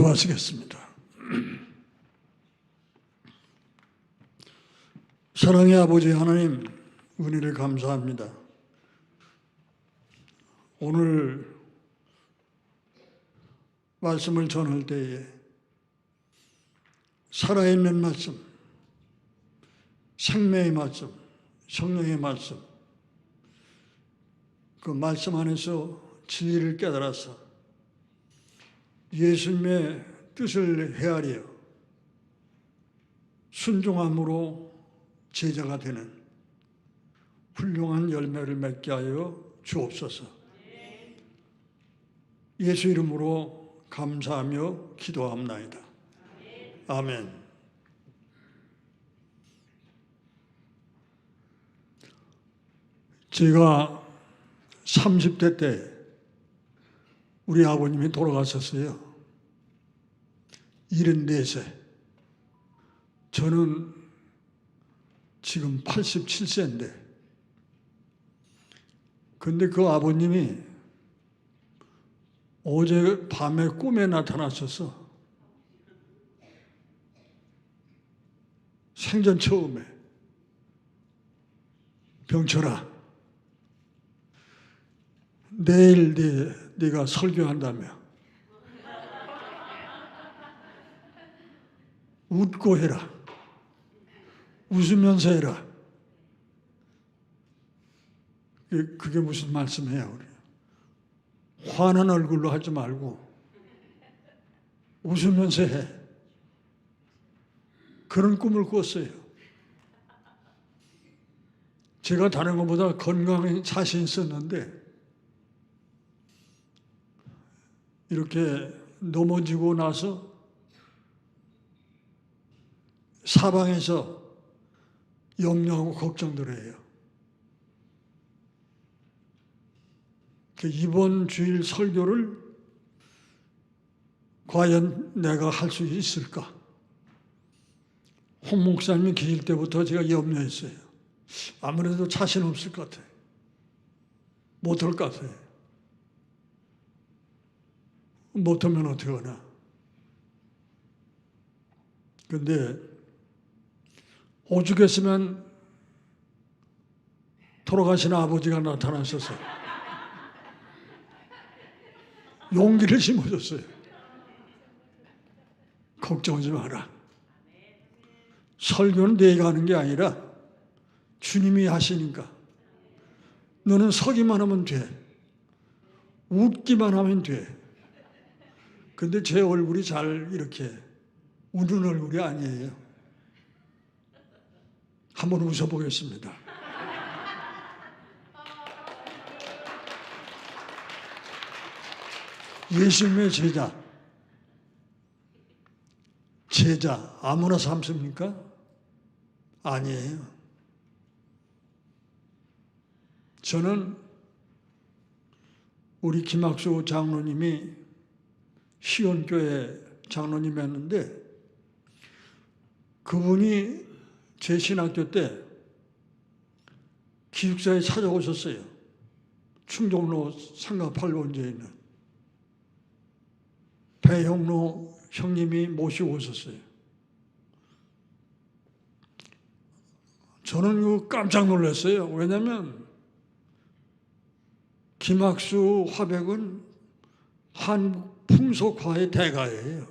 기도하시겠습니다. 사랑의 아버지 하나님, 은혜를 감사합니다. 오늘 말씀을 전할 때에 살아있는 말씀, 생명의 말씀, 성령의 말씀, 그 말씀 안에서 진리를 깨달아서 예수님의 뜻을 헤아려 순종함으로 제자가 되는 훌륭한 열매를 맺게 하여 주옵소서. 예수 이름으로 감사하며 기도합나이다. 아멘. 제가 30대 때 우리 아버님이 돌아가셨어요. 74세. 저는 지금 87세인데, 근데 그 아버님이 어제 밤에 꿈에 나타나셔서 생전 처음에, 병철아, 내일 네가 설교한다며 웃고 해라, 웃으면서 해라. 그게 무슨 말씀이에요? 화난 얼굴로 하지 말고 웃으면서 해. 그런 꿈을 꿨어요. 제가 다른 것보다 건강에 자신 있었는데 이렇게 넘어지고 나서 사방에서 염려하고 걱정들 해요. 이번 주일 설교를 과연 내가 할 수 있을까? 홍 목사님이 계실 때부터 제가 염려했어요. 아무래도 자신 없을 것 같아요. 못할 것 같아요. 못하면 어떡하나. 근데 오죽했으면 돌아가신 아버지가 나타나셔서 용기를 심어줬어요. 걱정하지 마라. 설교는 내가 하는 게 아니라 주님이 하시니까 너는 서기만 하면 돼. 웃기만 하면 돼. 근데 제 얼굴이 잘 이렇게 웃는 얼굴이 아니에요. 한번 웃어보겠습니다. 예수님의 제자 아무나 삼습니까? 아니에요. 저는 우리 김학수 장로님이 시온교회 장로님이었는데 그분이 제 신학교 때 기숙사에 찾아오셨어요. 충정로 상가 8번지에 있는 배형로 형님이 모시고 오셨어요. 저는 이거 깜짝 놀랐어요. 왜냐하면 김학수 화백은 한국 풍속화의 대가예요.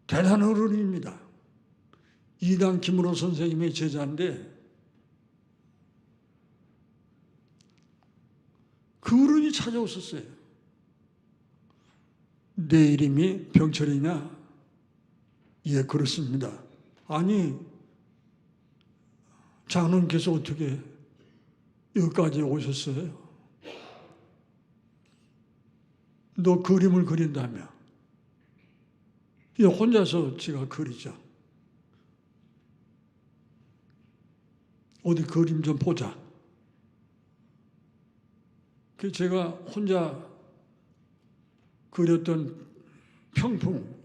대단한 어른입니다. 이당 김은호 선생님의 제자인데 그 어른이 찾아오셨어요. 내 이름이 병철이냐? 예, 그렇습니다. 아니, 장로님께서 어떻게 여기까지 오셨어요? 너 그림을 그린다며? 혼자서 제가 그리죠. 어디 그림 좀 보자. 제가 혼자 그렸던 평풍,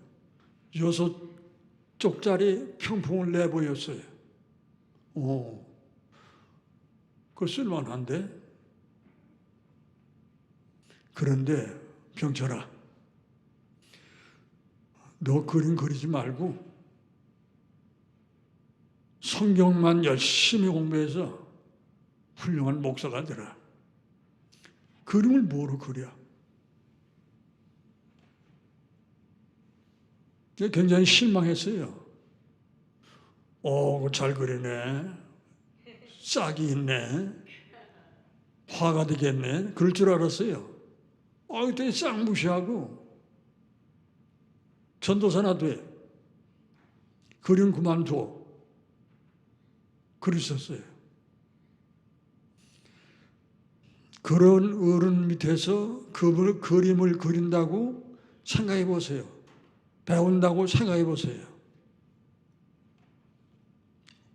6쪽짜리 평풍을 내보였어요. 그거 쓸만한데? 그런데 병철아, 너 그림 그리지 말고 성경만 열심히 공부해서 훌륭한 목사가 되라. 그림을 뭐로 그려? 굉장히 실망했어요. 잘 그리네. 싹이 있네. 화가 되겠네. 그럴 줄 알았어요. 그때 싹 무시하고 전도사나 돼. 그림 그만둬. 그랬었어요. 그런 어른 밑에서 그 그림을 그린다고 생각해 보세요. 배운다고 생각해 보세요.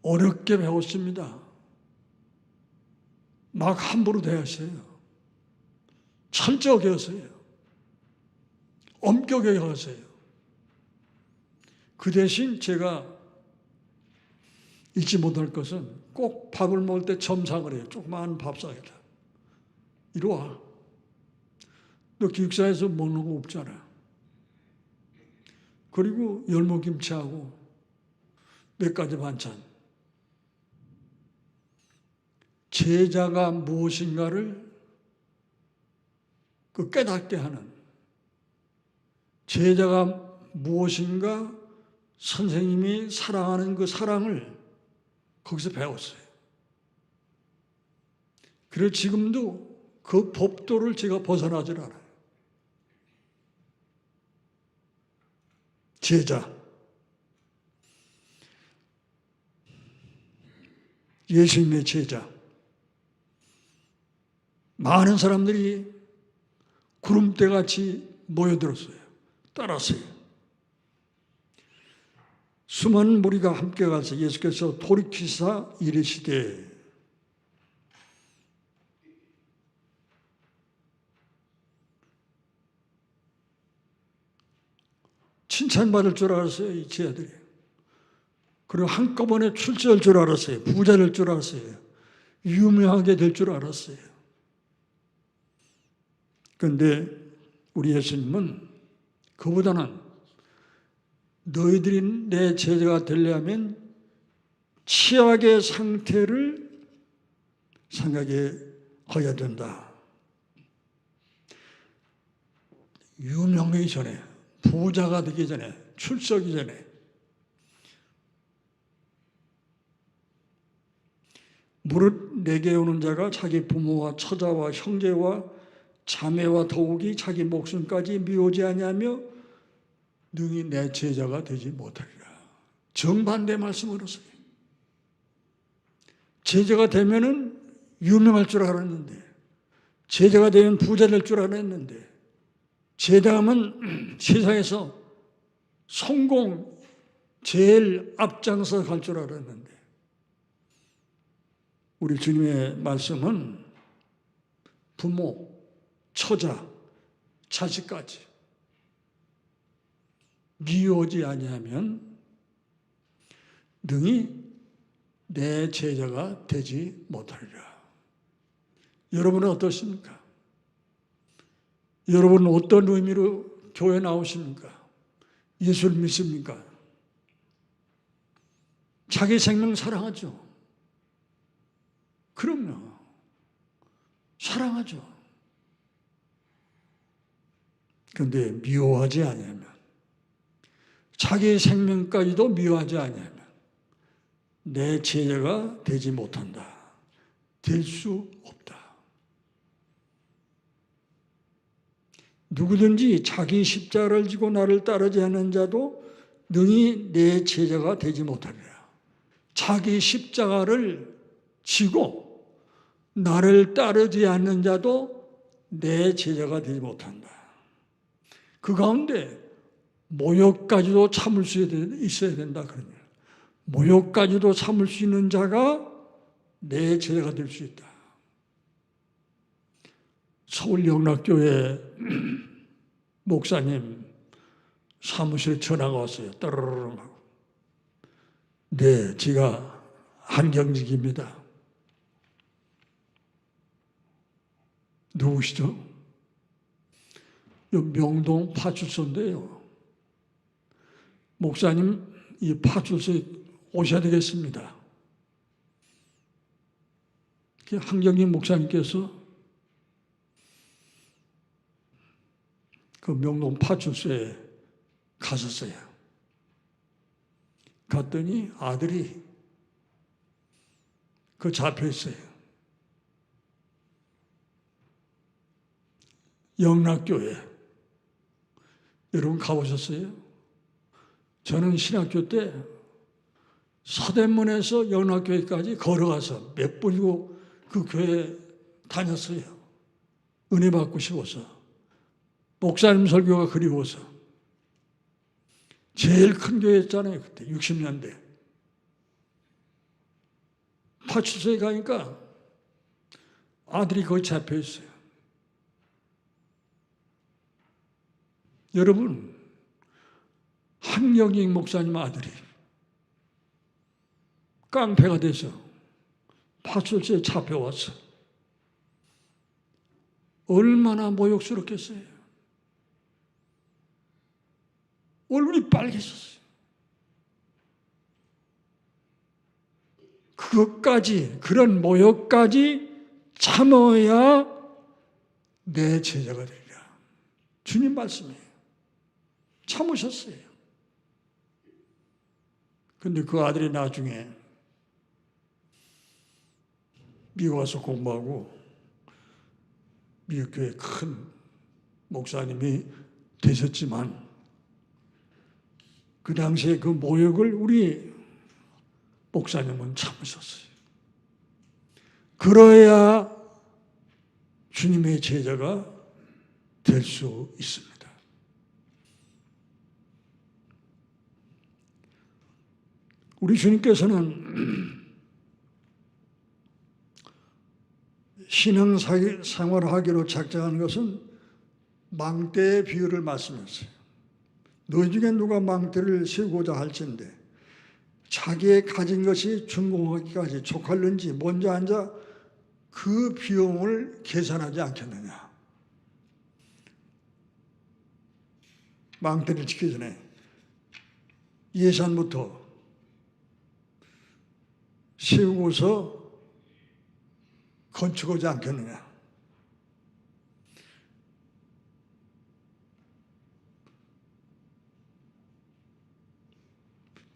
어렵게 배웠습니다. 막 함부로 대했어요. 철저하게 했어요. 엄격하게 했어요. 그 대신 제가 잊지 못할 것은 꼭 밥을 먹을 때 점상을 해요. 조그마한 밥상에다. 이리 와. 너 기숙사에서 먹는 거 없잖아. 그리고 열무김치하고 몇 가지 반찬. 제자가 무엇인가를 깨닫게 하는, 제자가 무엇인가 선생님이 사랑하는 그 사랑을 거기서 배웠어요. 그래서 지금도 그 법도를 제가 벗어나질 않아요. 제자. 예수님의 제자. 많은 사람들이 구름대같이 모여들었어요. 따랐어요. 수많은 무리가 함께 가서 예수께서 돌이키사 이르시되 칭찬받을 줄 알았어요. 이 제자들이. 그리고 한꺼번에 출세할 줄 알았어요. 부자 될 줄 알았어요. 유명하게 될 줄 알았어요. 그런데 우리 예수님은 그보다는 너희들이 내 제자가 되려면 최악의 상태를 생각해야 된다. 유명하기 전에, 부자가 되기 전에, 출세하기 전에 무릇 내게 오는 자가 자기 부모와 처자와 형제와 자매와 더욱이 자기 목숨까지 미워지 아니하며 능히 내 제자가 되지 못하리라. 정반대 말씀을 하세요. 제자가 되면은 유명할 줄 알았는데, 제자가 되면 부자 될 줄 알았는데, 제자하면 세상에서 성공 제일 앞장서 갈 줄 알았는데, 우리 주님의 말씀은 부모, 처자, 자식까지 미워하지 아니하면 능히 내 제자가 되지 못하리라. 여러분은 어떻습니까? 여러분은 어떤 의미로 교회 나오십니까? 예수를 믿습니까? 자기 생명 사랑하죠? 그럼요. 사랑하죠. 그런데 미워하지 아니하면, 자기 생명까지도 미워하지 아니하면 내 제자가 되지 못한다. 될 수 없다. 누구든지 자기 십자가를 지고 나를 따르지 않는 자도 능히 내 제자가 되지 못하리라. 자기 십자가를 지고 나를 따르지 않는 자도 내 제자가 되지 못한다. 그 가운데 모욕까지도 참을 수 있어야 된다. 그러면 모욕까지도 참을 수 있는 자가 내 제자가 될 수 있다. 서울영락교회 목사님 사무실에 전화가 왔어요. 따르르르 하고. 네, 제가 한경직입니다. 누구시죠? 명동 파출소인데요. 목사님 이 파출소에 오셔야 되겠습니다. 한경림 목사님께서 그 명동 파출소에 가셨어요. 갔더니 아들이 그 잡혀 있어요. 영락교회. 여러분 가보셨어요? 저는 신학교 때 서대문에서 영락교회까지 걸어가서 몇 번이고 그 교회 다녔어요. 은혜 받고 싶어서. 목사님 설교가 그리워서. 제일 큰 교회였잖아요. 그때 60년대. 파출소에 가니까 아들이 거기 잡혀 있어요. 여러분, 한경익 목사님 아들이 깡패가 돼서 파출소에 잡혀왔어. 얼마나 모욕스럽겠어요. 얼굴이 빨개졌어요. 그것까지, 그런 모욕까지 참아야 내 제자가 되리라. 주님 말씀이에요. 참으셨어요. 근데 그 아들이 나중에 미국 와서 공부하고 미국 교회 큰 목사님이 되셨지만 그 당시에 그 모욕을 우리 목사님은 참으셨어요. 그래야 주님의 제자가 될 수 있습니다. 우리 주님께서는 신앙생활하기로 작정한 것은 망대의 비유를 말씀하셨어요. 너희 중에 누가 망대를 세우고자 할진대 자기의 가진 것이 준공하기까지 족할는지 먼저 앉아 그 비용을 계산하지 않겠느냐. 망대를 짓기 전에 예산부터 세우고서 건축하지 않겠느냐.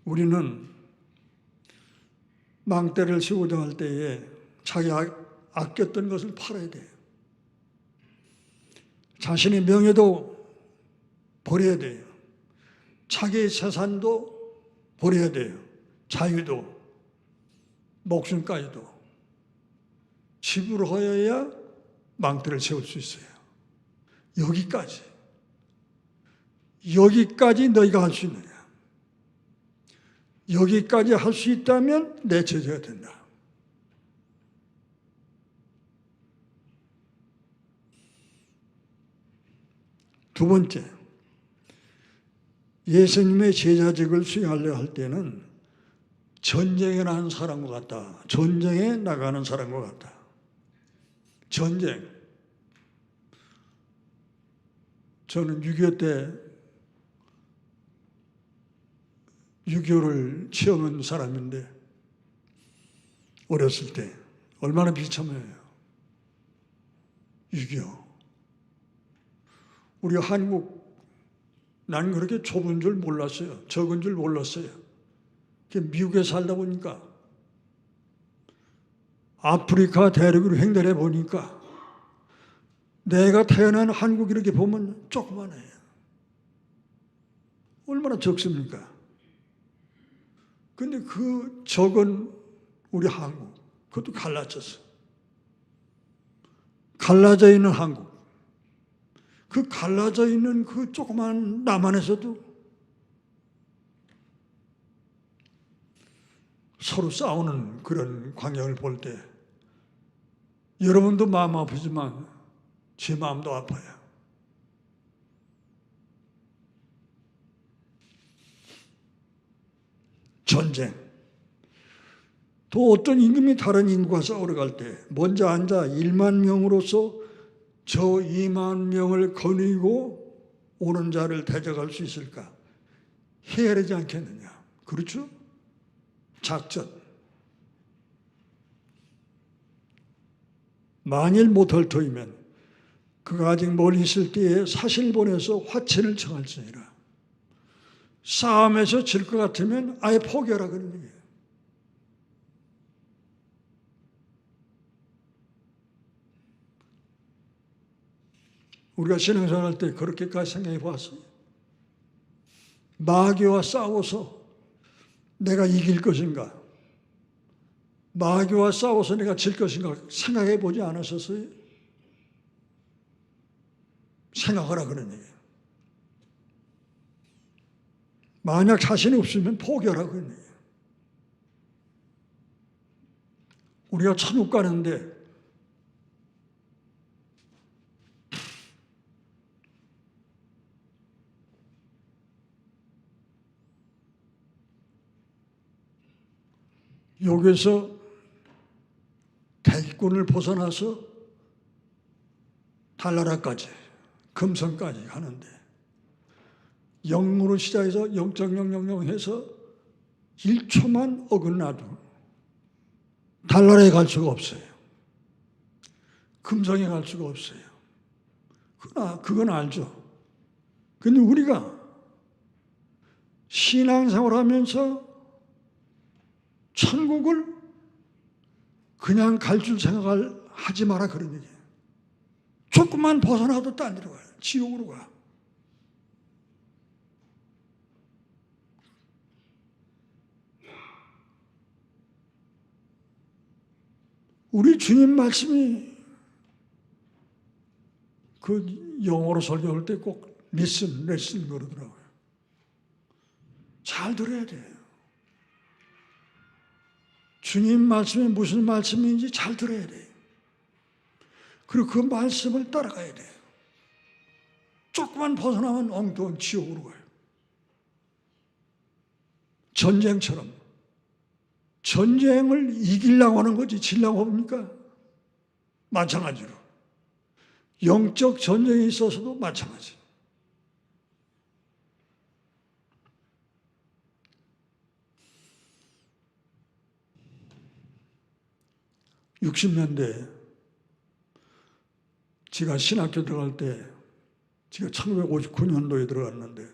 우리는 망대를 세우고자 할 때에 자기 아꼈던 것을 팔아야 돼요. 자신의 명예도 버려야 돼요. 자기의 재산도 버려야 돼요. 자유도, 목숨까지도 지불하여야 망대를 세울 수 있어요. 여기까지 너희가 할 수 있느냐? 여기까지 할 수 있다면 내 제자가 된다. 두 번째, 예수님의 제자직을 수행하려 할 때는 전쟁에 나가는 사람과 같다. 전쟁에 나가는 사람과 같다. 전쟁. 저는 6.25 때 6.25를 체험한 사람인데 어렸을 때 얼마나 비참해요. 6.25. 우리 한국 난 그렇게 좁은 줄 몰랐어요. 적은 줄 몰랐어요. 미국에 살다 보니까 아프리카 대륙으로 횡단해 보니까 내가 태어난 한국 이렇게 보면 조그만해요. 얼마나 적습니까? 근데 그 적은 우리 한국, 그것도 갈라졌어. 갈라져 있는 한국. 그 갈라져 있는 그 조그만 남한에서도 서로 싸우는 그런 광경을 볼 때 여러분도 마음 아프지만 제 마음도 아파요. 전쟁. 또 어떤 임금이 다른 임금과 싸우러 갈 때 먼저 앉아 1만 명으로서 저 2만 명을 거느리고 오는 자를 대적할 수 있을까? 해야 되지 않겠느냐. 그렇죠? 작전. 만일 못할 터이면 그가 아직 멀리 있을 때에 사신을 보내서 화친을 청할지니라. 싸움에서 질 것 같으면 아예 포기하라 그런 얘기예요. 우리가 신앙생활할 때 그렇게까지 생각해 봤어요. 마귀와 싸워서 내가 이길 것인가? 마귀와 싸워서 내가 질 것인가? 생각해 보지 않았었어요? 생각하라 그런 얘기예요. 만약 자신이 없으면 포기하라 그런 얘기예요. 우리가 천국 가는데 여기서 대기권을 벗어나서 달나라까지 금성까지 가는데 영으로 시작해서 0.000 해서 1초만 어긋나도 달나라에 갈 수가 없어요. 금성에 갈 수가 없어요. 그건 알죠. 근데 우리가 신앙생활하면서 천국을 그냥 갈 줄 생각을 하지 마라 그런 얘기예요. 조금만 벗어나도 딴 데로 가요. 지옥으로 가. 우리 주님 말씀이 그 영어로 설교할 때 꼭 listen 그러더라고요. 잘 들어야 돼요. 주님 말씀이 무슨 말씀인지 잘 들어야 돼요. 그리고 그 말씀을 따라가야 돼요. 조금만 벗어나면 엉뚱한 지옥으로 가요. 전쟁처럼. 전쟁을 이기려고 하는 거지 지려고 합니까? 마찬가지로. 영적 전쟁에 있어서도 마찬가지. (60년대) 제가 신학교 들어갈 때 제가 1959년도에 들어갔는데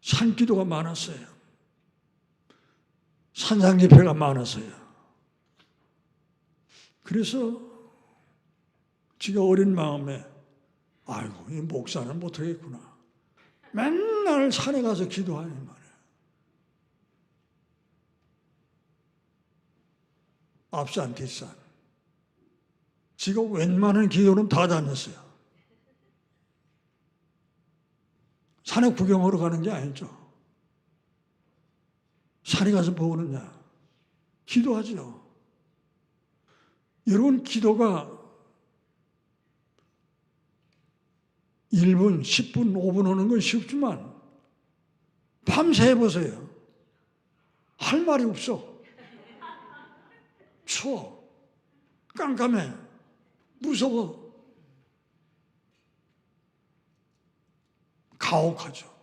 산기도가 많았어요. 산상집회가 많았어요. 그래서 제가 어린 마음에 아이고 이 목사는 못하겠구나. 맨날 산에 가서 기도하니 말이에요. 앞산 뒷산. 제가 웬만한 기도는 다 다녔어요. 산에 구경하러 가는 게 아니죠. 산에 가서 뭐 하느냐? 기도하죠. 여러분 기도가 1분, 10분, 5분 하는 건 쉽지만 밤새 해보세요. 할 말이 없어. 추워. 깜깜해. 무서워. 가혹하죠.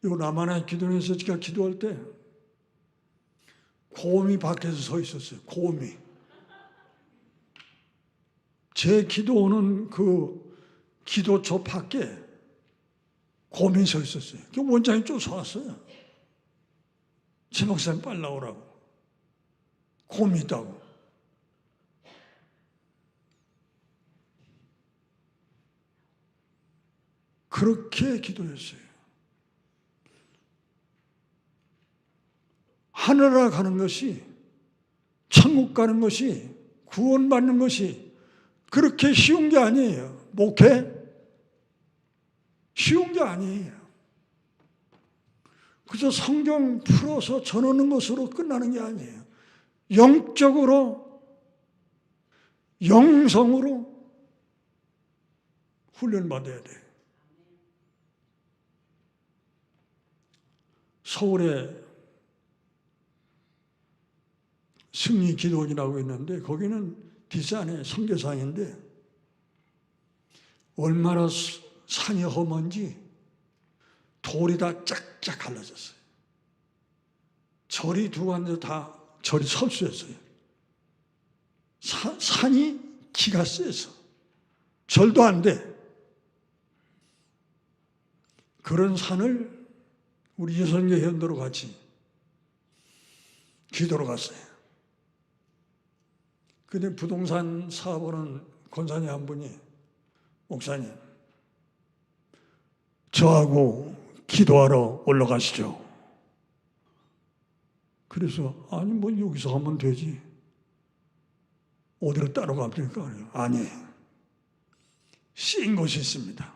요 남한의 기도원에서 제가 기도할 때 곰이 밖에서 서 있었어요. 곰이. 제 기도오는 그 기도처 밖에 곰이 서 있었어요. 그 원장이 쫓아왔어요. 제 목사님 빨리 나오라고. 곰이 있다고. 그렇게 기도했어요. 하늘나라 가는 것이, 천국 가는 것이, 구원받는 것이 그렇게 쉬운 게 아니에요. 목회? 쉬운 게 아니에요. 그저 성경 풀어서 전하는 것으로 끝나는 게 아니에요. 영적으로, 영성으로 훈련받아야 돼요. 서울에 승리 기도원이라고 있는데 거기는 뒷산에 선교사인데 얼마나 산이 험한지 돌이 다 쫙쫙 갈라졌어요. 절이 두 관절 다 절이 설수했어요. 산이 기가 세서 절도 안 돼. 그런 산을 우리 여선교 회원들과 같이 기도로 갔어요. 근데 부동산 사업하는 권사님 한 분이, 목사님, 저하고 기도하러 올라가시죠. 그래서 아니 뭐 여기서 하면 되지, 어디로 따로 갑니까? 아니, 씌인 곳이 있습니다.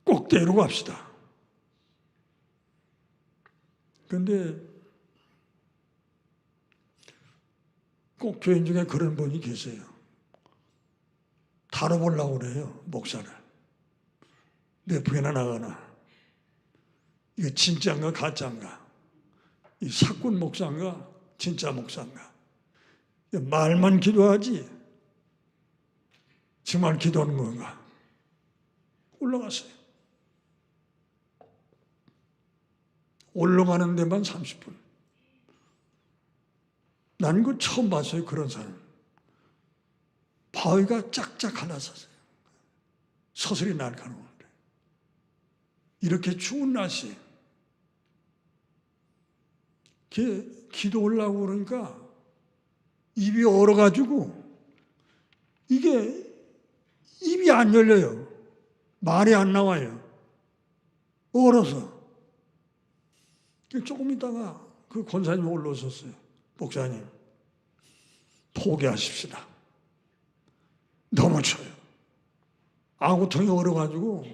꼭 데리고 갑시다. 그런데 꼭 교인 중에 그런 분이 계세요. 다뤄보려고 그래요, 목사를. 내 부에나 나가나. 이거 진짜인가 가짜인가? 이 사꾼 목사인가 진짜 목사인가? 말만 기도하지 정말 기도하는 건가? 올라갔어요. 올라가는 데만 30분. 난 그거 처음 봤어요, 그런 사람. 바위가 짝짝 갈라졌어요. 서슬이 날카로운데. 이렇게 추운 날씨에 기도 올라오고 그러니까 입이 얼어가지고 이게 입이 안 열려요. 말이 안 나와요. 얼어서. 조금 있다가 그 권사님이 올라오셨어요. 목사님, 포기하십시다. 너무 쳐요. 아구통이 얼어가지고,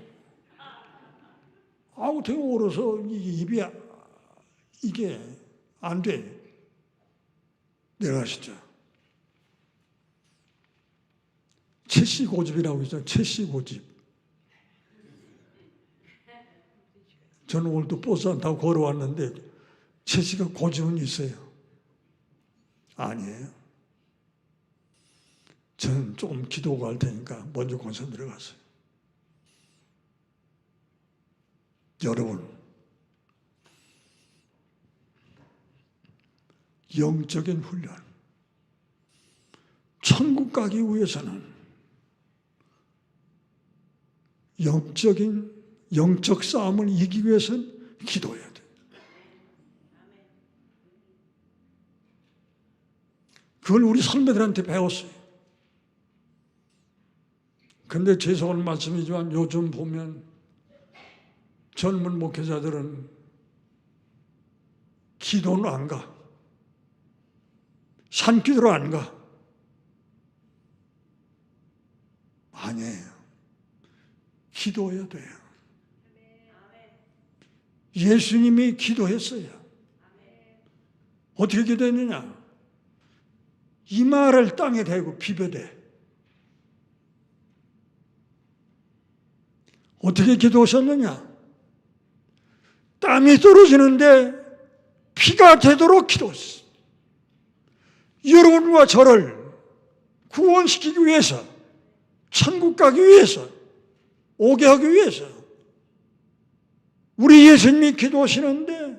아구통이 얼어서 입이 이게 안 돼. 내려가시죠. 채씨 고집이라고 있잖아요. 채씨 고집. 저는 오늘도 버스 안 타고 걸어왔는데 채씨가 고집은 있어요. 아니에요. 저는 조금 기도하고 갈 테니까 먼저 권사 들어갔어요. 여러분, 영적인 훈련, 천국 가기 위해서는 영적 싸움을 이기기 위해서는 기도해야 돼요. 그걸 우리 선배들한테 배웠어요. 근데 죄송한 말씀이지만 요즘 보면 젊은 목회자들은 기도는 안 가. 산기도로 안 가. 아니에요. 기도해야 돼요. 예수님이 기도했어요. 어떻게 기도했느냐? 이마를 땅에 대고 비벼대. 어떻게 기도하셨느냐? 땀이 떨어지는데 피가 되도록 기도했어요. 여러분과 저를 구원시키기 위해서, 천국 가기 위해서, 오게 하기 위해서 우리 예수님이 기도하시는데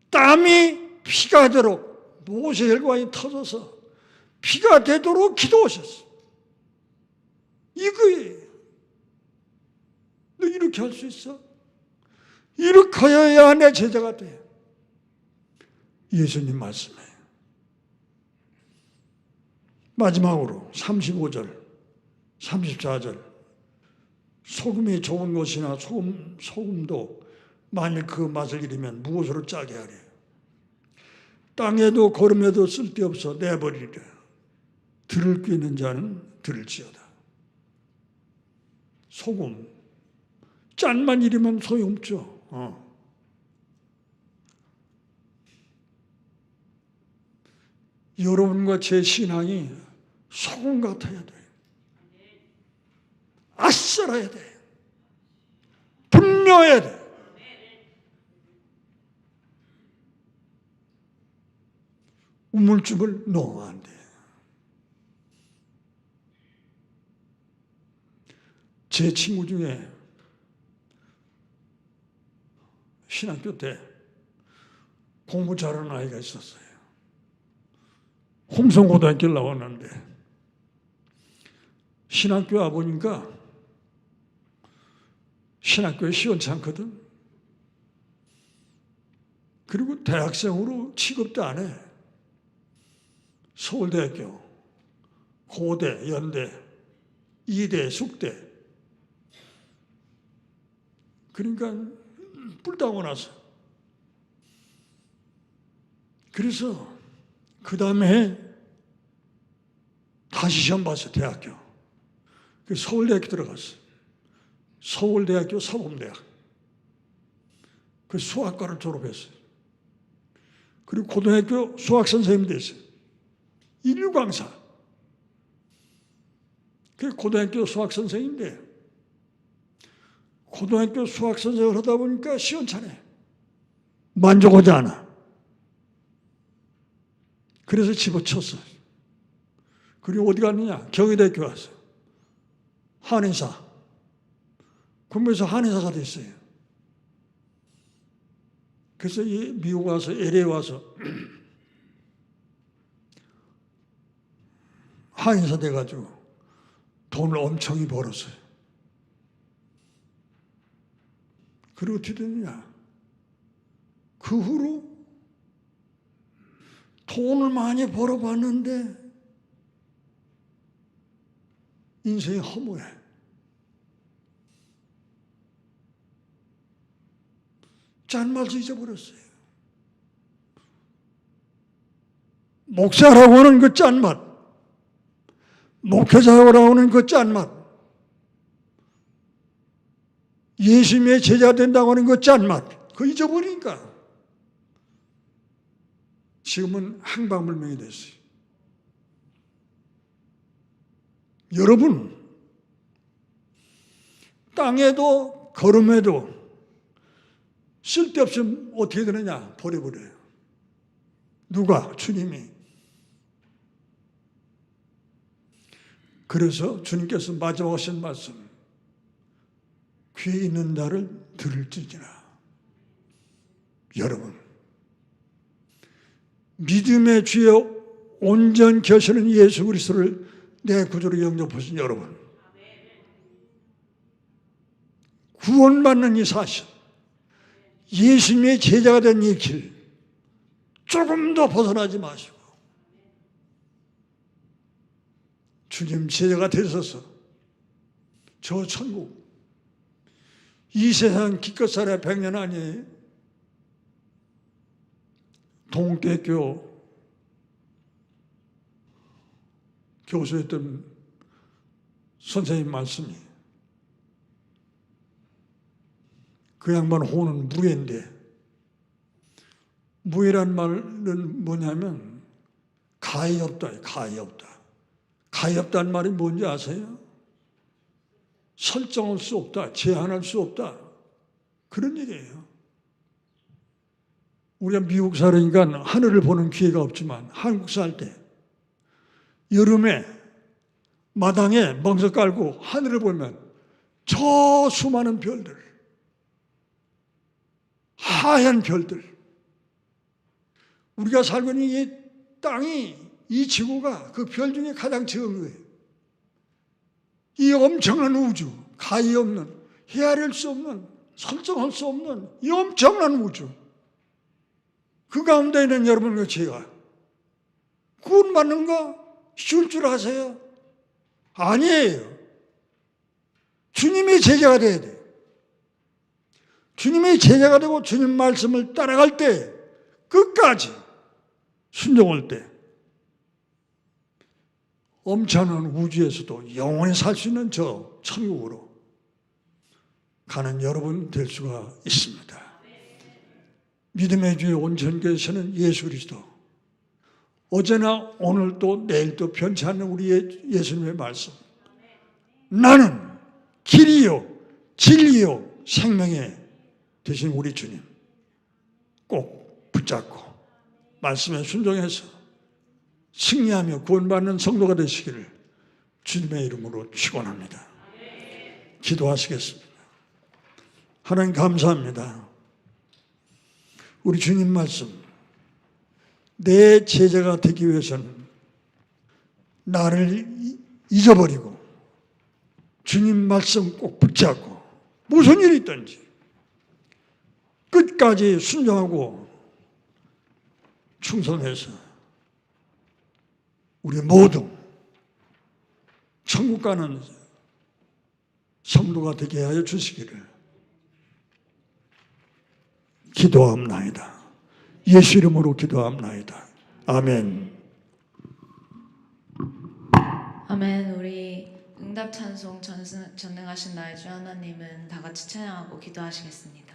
땀이 피가 되도록, 모세혈관이 터져서 피가 되도록 기도하셨어요. 이거예요. 너 이렇게 할 수 있어? 이렇게 하여야 내 제자가 돼. 예수님 말씀이에요. 마지막으로 35절, 34절. 소금이 좋은 것이나 소금도 만일 그 맛을 잃으면 무엇으로 짜게 하랴. 땅에도 거름에도 쓸데없어 내버리려. 들을 귀 있는 자는 들을지어다. 소금 짠만 잃으면 소용없죠. 여러분과 제 신앙이 소금 같아야 돼요. 아싸라야 돼. 분명해야 돼. 우물쭈물 넣으면 안 돼. 제 친구 중에 신학교 때 공부 잘하는 아이가 있었어요. 홍성고등학교를 나왔는데 신학교 와보니까 신학교에 시원치 않거든. 그리고 대학생으로 취급도 안 해. 서울대학교, 고대, 연대, 이대, 숙대. 그러니까 뿔따고 나서. 그래서 그 다음에 다시 시험 봤어, 대학교. 그 서울대학교 들어갔어. 서울대학교 사범대학. 그 수학과를 졸업했어요. 그리고 고등학교 수학선생님이 됐어요. 인류 강사. 그 고등학교 수학선생인데 고등학교 수학선생을 하다 보니까 시원찮아. 만족하지 않아. 그래서 집어쳤어. 그리고 어디 갔느냐? 경희대학교 갔어. 한의사. 공부해서 한의사가 됐어요. 그래서 미국 와서 LA 와서 한의사 돼가지고 돈을 엄청 벌었어요. 그리고 어떻게 됐느냐? 그 후로 돈을 많이 벌어봤는데 인생이 허무해. 짠맛을 잊어버렸어요. 목사라고 하는 그 짠맛, 목회자라고 하는 그 짠맛, 예수님의 제자가 된다고 하는 그 짠맛, 그거 잊어버리니까 지금은 행방불명이 됐어요. 여러분, 땅에도 걸음에도 쓸데없이 어떻게 되느냐? 버려버려요. 누가? 주님이. 그래서 주님께서 마지막 하신 말씀, 귀에 있는 자를 들을지니라. 여러분, 믿음의 주에 온전히 계시는 예수 그리스도를 내 구주로 영접하신 여러분, 구원받는 이 사실, 예수님의 제자가 된 이 길, 조금도 벗어나지 마시고 주님 제자가 되셔서 저 천국, 이 세상 기껏 살아야 100년 아니에요. 동대교 교수였던 선생님 말씀이, 그 양반 호는 무예인데, 무예란 말은 뭐냐면 가히 없다, 가히 없다. 가히 없다는 말이 뭔지 아세요? 설정할 수 없다, 제한할 수 없다, 그런 얘기예요. 우리가 미국 살으니까 하늘을 보는 기회가 없지만 한국 살 때 여름에 마당에 멍석 깔고 하늘을 보면 저 수많은 별들, 하얀 별들, 우리가 살고 있는 이 땅이, 이 지구가 그 별 중에 가장 적은 거예요. 이 엄청난 우주, 가히 없는, 헤아릴 수 없는, 설정할 수 없는 이 엄청난 우주, 그 가운데 있는 여러분과 제가 구원받는 거 쉬울 줄 아세요? 아니에요. 주님의 제자가 돼야 돼요. 주님의 제자가 되고 주님 말씀을 따라갈 때, 끝까지 순종할 때 엄청난 우주에서도 영원히 살 수 있는 저 천국으로 가는 여러분 될 수가 있습니다. 믿음의 주에 온전히 계시는 예수 그리스도, 어제나 오늘도 내일도 변치 않는 우리의 예수님의 말씀, 나는 길이요 진리요 생명에 되신 우리 주님 꼭 붙잡고 말씀에 순종해서 승리하며 구원받는 성도가 되시기를 주님의 이름으로 축원합니다. 기도하시겠습니다. 하나님 감사합니다. 우리 주님 말씀, 내 제자가 되기 위해서는 나를 잊어버리고 주님 말씀 꼭 붙잡고 무슨 일이 있든지 끝까지 순종하고 충성해서 우리 모두 천국 가는 성도가 되게 하여 주시기를 기도합나이다. 예수 이름으로 기도합나이다. 아멘. 아멘. 우리 응답 찬송 전능하신 나의 주 하나님은 다 같이 찬양하고 기도하시겠습니다.